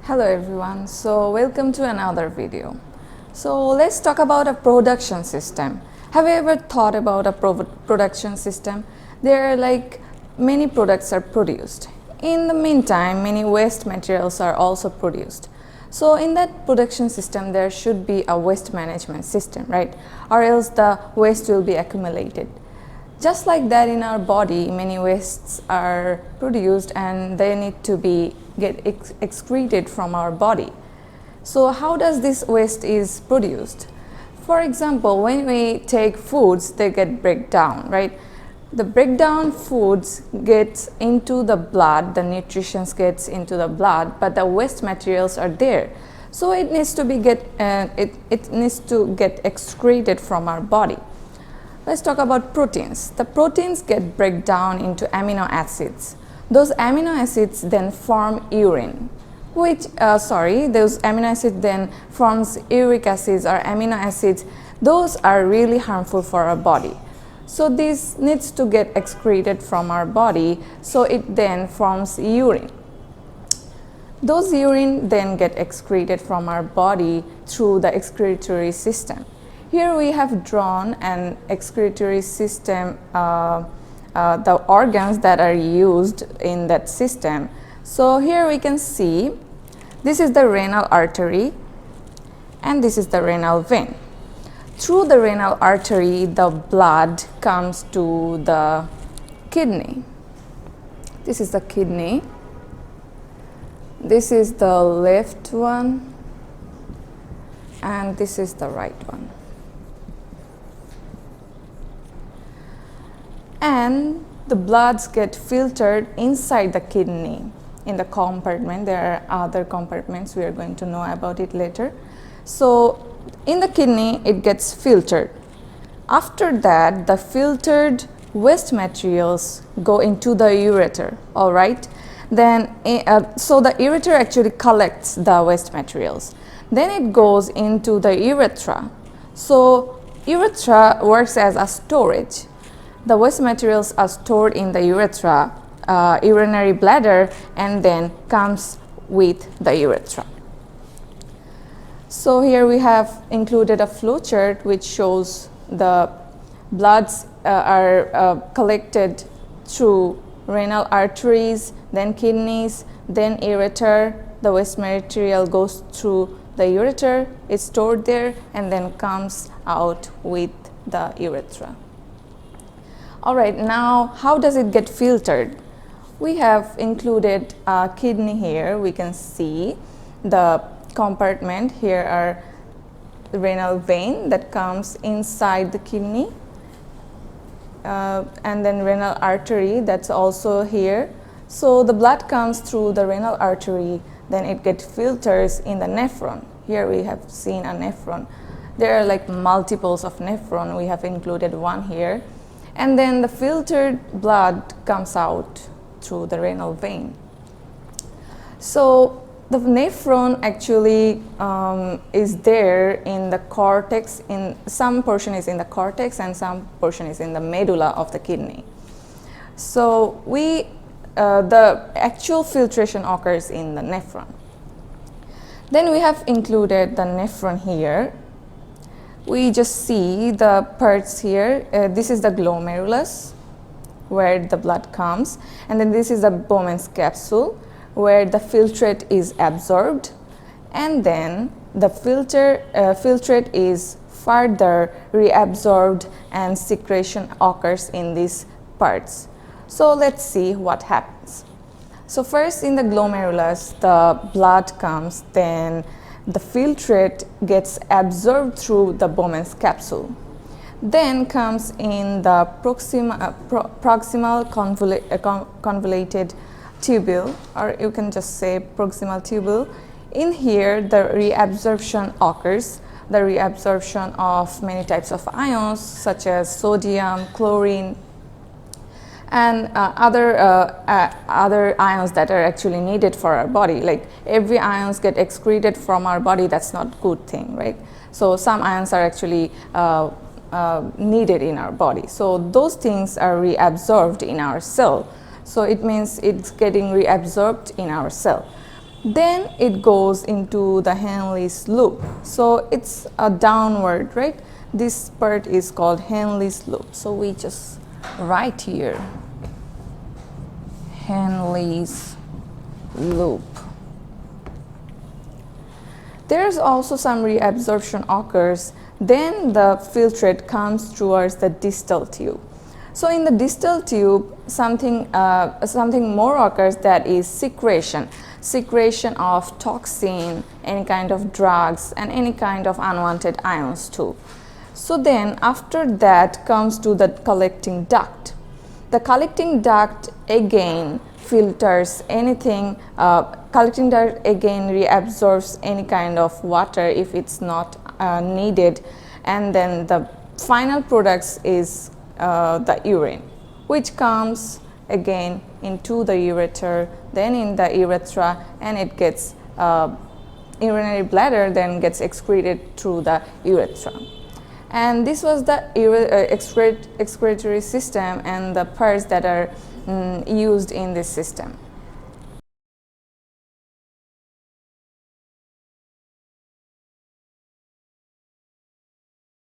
Hello everyone, so welcome to another video. So let's talk about a production system. Have you ever thought about a production system? There are like many products are produced. In the meantime, many waste materials are also produced. So in that production system, there should be a waste management system, right? Or else the waste will be accumulated. Just like that, in our body, many wastes are produced and they need to be excreted from our body. So how does this waste is produced? For example, when we take foods, they get break down, right? The breakdown foods gets into the blood, the nutrition gets into the blood, but the waste materials are there. So it needs to be it needs to get excreted from our body. Let's talk about proteins. The proteins get break down into amino acids. Those amino acids then form urine, those amino acids then forms uric acids or amino acids. Those are really harmful for our body. So this needs to get excreted from our body, so it then forms urine. Those urine then get excreted from our body through the excretory system. Here we have drawn an excretory system, the organs that are used in that system. So here we can see this is the renal artery and this is the renal vein. Through the renal artery, the blood comes to the kidney. This is the kidney. This is the left one and this is the right one. And the bloods get filtered inside the kidney in the compartment. There are other compartments, we are going to know about it later. So in the kidney, it gets filtered. After that, the filtered waste materials go into the ureter, all right? Then, so the ureter actually collects the waste materials. Then it goes into the urethra. So urethra works as a storage. The waste materials are stored in the urethra, urinary bladder, and then comes with the urethra. So here we have included a flow chart which shows the bloods are collected through renal arteries, then kidneys, then ureter. The waste material goes through the ureter, is stored there, and then comes out with the urethra. All right, now how does it get filtered? We have included a kidney here. We can see the compartment. Here are the renal vein that comes inside the kidney, and then renal artery that's also here. So the blood comes through the renal artery, then it gets filters in the nephron. Here we have seen a nephron. There are like multiples of nephron. We have included one here. And then the filtered blood comes out through the renal vein. So the nephron actually is there in the cortex. In some portion is in the cortex and some portion is in the medulla of the kidney. So the actual filtration occurs in the nephron. Then we have included the nephron here. We just see the parts here. This is the glomerulus where the blood comes, and then this is the Bowman's capsule where the filtrate is absorbed, and then the filtrate is further reabsorbed and secretion occurs in these parts. So let's see what happens. So first in the glomerulus, the blood comes, then the filtrate gets absorbed through the Bowman's capsule. Then comes in the proximal convoluted tubule, or you can just say proximal tubule. In here, the reabsorption occurs, the reabsorption of many types of ions such as sodium, chlorine, and other ions that are actually needed for our body. Like every ions get excreted from our body, that's not a good thing, right? So some ions are actually needed in our body. So those things are reabsorbed in our cell. So it means it's getting reabsorbed in our cell. Then it goes into the Henle's loop. So it's a downward, right? This part is called Henle's loop. So we just write here Henle's loop. There's also some reabsorption occurs. Then the filtrate comes towards the distal tube. So in the distal tube, something more occurs, that is secretion of toxin, any kind of drugs, and any kind of unwanted ions too. So then after that comes to the collecting duct. The collecting duct again filters anything, collecting duct again reabsorbs any kind of water if it's not needed, and then the final products is the urine, which comes again into the ureter, then in the urethra, and it gets urinary bladder, then gets excreted through the urethra. And this was the excretory system and the parts that are used in this system.